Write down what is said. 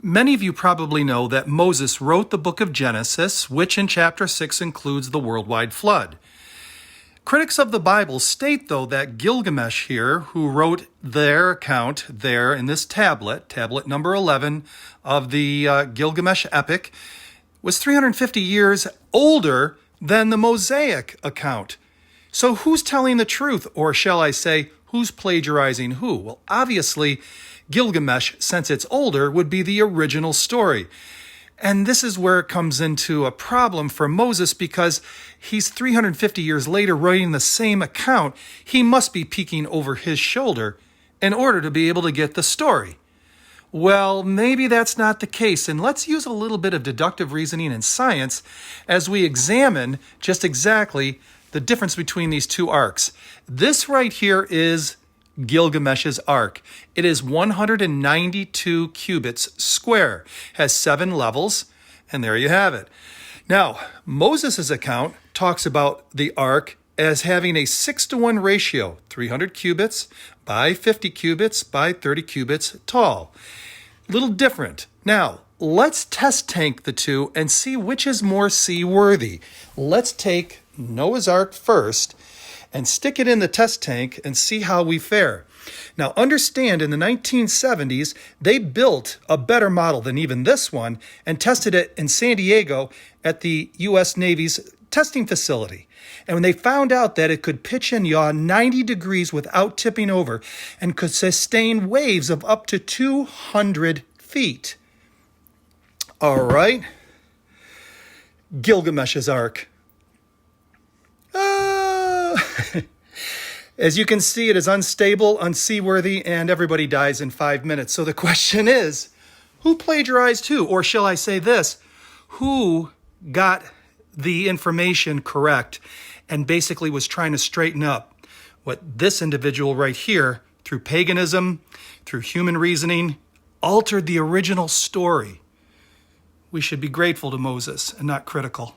Many of you probably know that Moses wrote the book of Genesis, which in chapter 6 includes the worldwide flood. Critics of the Bible state, though, that Gilgamesh here, who wrote their account there in this tablet number 11 of the Gilgamesh Epic, was 350 years older than the Mosaic account. So who's telling the truth, or shall I say, who's plagiarizing who? Well, obviously, Gilgamesh, since it's older, would be the original story. And this is where it comes into a problem for Moses, because he's 350 years later writing the same account. He must be peeking over his shoulder in order to be able to get the story. Well, maybe that's not the case, and let's use a little bit of deductive reasoning and science as we examine just exactly the difference between these two arcs. This right here is Gilgamesh's arc. It is 192 cubits square, has 7 levels, and there you have it. Now, Moses' account talks about the arc as having a 6-to-1 ratio, 300 cubits by 50 cubits by 30 cubits tall. Little different. Now, let's test tank the two and see which is more seaworthy. Let's take Noah's Ark first and stick it in the test tank and see how we fare. Now, understand, in the 1970s, they built a better model than even this one and tested it in San Diego at the U.S. Navy's testing facility. And when they found out that it could pitch and yaw 90 degrees without tipping over and could sustain waves of up to 200 feet. All right. Gilgamesh's Ark. As you can see, it is unstable, unseaworthy, and everybody dies in 5 minutes. So the question is, who plagiarized who? Or shall I say this, who got the information correct and basically was trying to straighten up what this individual right here, through paganism, through human reasoning, altered the original story? We should be grateful to Moses and not critical.